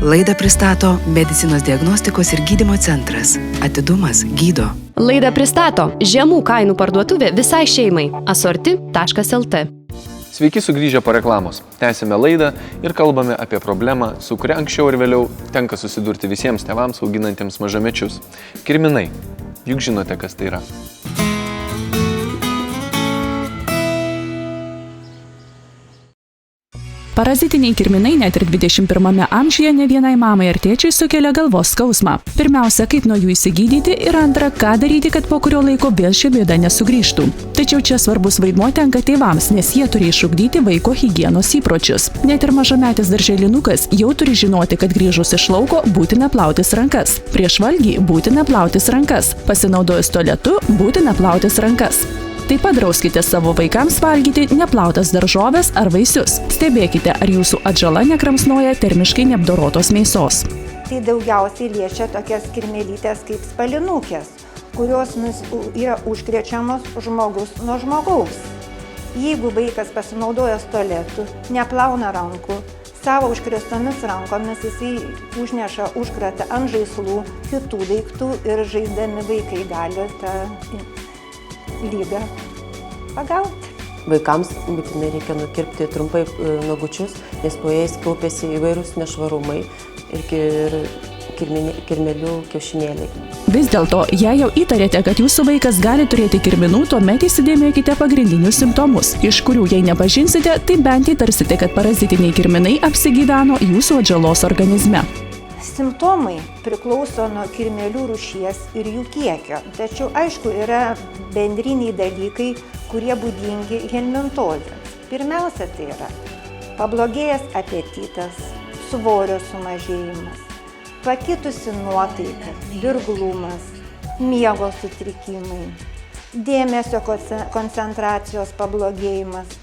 Laidą pristato Medicinos diagnostikos ir gydymo centras. Atidumas gydo. Laidą pristato žemų kainų parduotuvė visai šeimai. Asorti.lt. Sveiki sugrįžę po reklamos. Tęsime laidą ir kalbame apie problemą, su kuria anksčiau ir vėliau tenka susidurti visiems tėvams auginantiems mažamečius. Kirminai. Juk žinote, kas tai yra. Parazitiniai kirminai net ir 21 amžiuje ne vienai mamai ar tėčiui sukelia galvos skausmą. Pirmiausia, kaip nuo jų įsigydyti ir antra, ką daryti, kad po kurio laiko vėl ši bėda nesugrįžtų. Tačiau čia svarbus vaidmuo tenka tėvams, nes jie turi išugdyti vaiko higienos įpročius. Net ir mažametis darželinukas jau turi žinoti, kad grįžus iš lauko būtina plautis rankas. Prieš valgį būtina plautis rankas. Pasinaudojus tualetu būtina plautis rankas. Taip pat drauskite savo vaikams valgyti neplautas daržoves ar vaisius. Stebėkite, ar jūsų atžala nekramsnoja termiškai neapdorotos mėsos. Tai daugiausiai liečia tokias kirmėlytės kaip spalinukės, kurios yra užkrečiamos žmogus nuo žmogaus. Jeigu vaikas pasinaudojęs tualetu, neplauna rankų, savo užkrėstomis rankomis jisai užneša užkratą ant žaislų, kitų daiktų ir žaisdami vaikai gali tą lygą pagauti. Vaikams būtinai reikia nukirpti trumpai nagučius, nes po jais kaupiasi įvairūs nešvarumai ir kirmėlių kiaušinėliai. Vis dėlto, jei jau įtarėte, kad jūsų vaikas gali turėti kirminų, tuomet įsidėmėkite pagrindinius simptomus, iš kurių jei nepažinsite, tai bent įtarsite, kad parazitiniai kirminai apsigyveno jūsų atžalos organizme. Simptomai priklauso nuo kirmėlių rūšies ir jų kiekio, tačiau aišku yra bendriniai dalykai, kurie būdingi helmintozėms. Pirmiausia, tai yra pablogėjęs apetitas, svorio sumažėjimas, pakitusi nuotaika, dirglumas, miego sutrikimai, dėmesio koncentracijos pablogėjimas,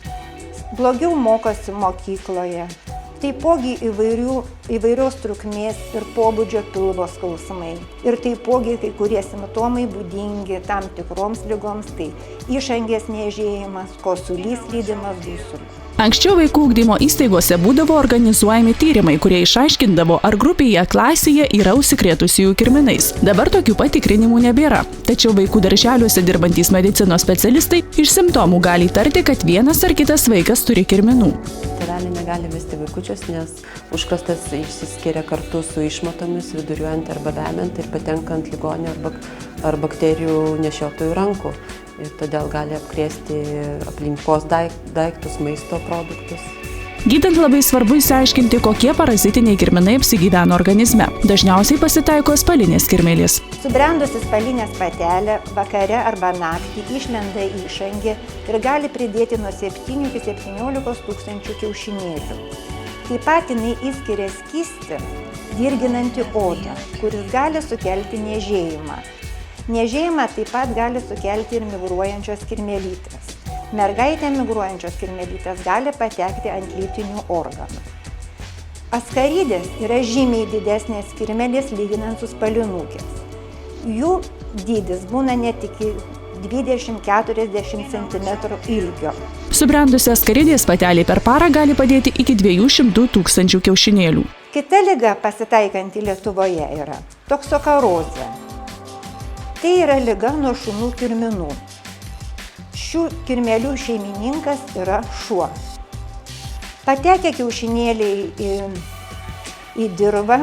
blogiau mokosi mokykloje. Taipogi įvairios trukmės ir pobūdžio pilvo skausmai. Ir taipogi kai kurie simptomai būdingi tam tikroms ligoms, tai išangės niežėjimas, kosulys, lydimas dusulų. Anksčiau vaikų ugdymo įstaigose būdavo organizuojami tyrimai, kurie išaiškindavo, ar grupėje klasėje yra užsikrėtusiųjų kirminais. Dabar tokių patikrinimų nebėra. Tačiau vaikų darželiuose dirbantys medicinos specialistai iš simptomų gali įtarti, kad vienas ar kitas vaikas turi kirminų. Tėveliai negali vesti vaikučius, nes užkrastas išsiskiria kartu su išmatomis, viduriuojant arba vemiant ir patenkant ligonio ar bakterijų nešiotojų rankų. Ir todėl gali apkrėsti aplinkos daiktus, maisto produktus. Gydant labai svarbu išsiaiškinti, kokie parazitiniai kirminai apsigyveno organizme. Dažniausiai pasitaiko spalinės kirmėlės. Subrendusi spalinės patelė vakare arba naktį išlenda į išangę ir gali pridėti nuo 7 iki 17 tūkstančių kiaušinėlių. Taip pat jinai įskiria skystį, dirginantį odą, kuris gali sukelti niežėjimą. Niežėjimą taip pat gali sukelti ir migruojančios kirmėlytės. Mergaitė migruojančios kirmėlytės gali patekti ant lytinių organų. Askarydės yra žymiai didesnės kirmėlės lyginant su spalinukės. Jų dydis būna net iki 20-40 cm ilgio. Subrendusi askaridės patelė per parą gali padėti iki 200 tūkstančių kiaušinėlių. Kita liga pasitaikanti Lietuvoje yra toksokarozė. Tai yra liga nuo šunų kirminų. Šių kirmėlių šeimininkas yra šuo. Patekę kiaušinėliai į dirvą,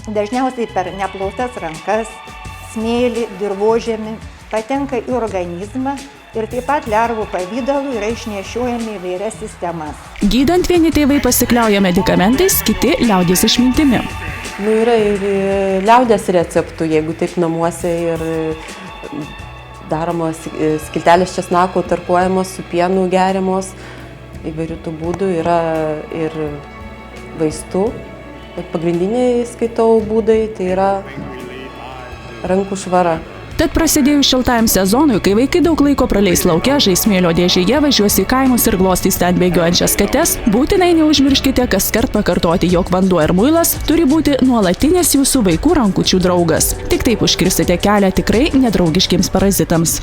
dažniausiai per neplautas rankas, smėlį, dirvožemį, patenka į organizmą ir taip pat lervų pavidalų yra išnešiojami įvairias sistemas. Gydant vieni tėvai pasikliauja medikamentais, kiti liaudies išmintimi. Yra ir liaudies receptų, jeigu taip namuose ir daromos skiltelės česnako tarkuojamos su pienu geriamos. Įvairių tų būdų yra ir vaistų. Bet pagrindiniai skaitau būdai tai yra rankų švara. Tad prasidėjus šiltajam sezonui, kai vaikai daug laiko praleis lauke, žais smėlio dėžėje, važiuos į kaimus ir glostys ten bėgiojančias kates, būtinai neužmirškite kaskart pakartoti, jog vanduo ir muilas turi būti nuolatinės jūsų vaikų rankučių draugas. Tik taip užkirsite kelią tikrai nedraugiškiems parazitams.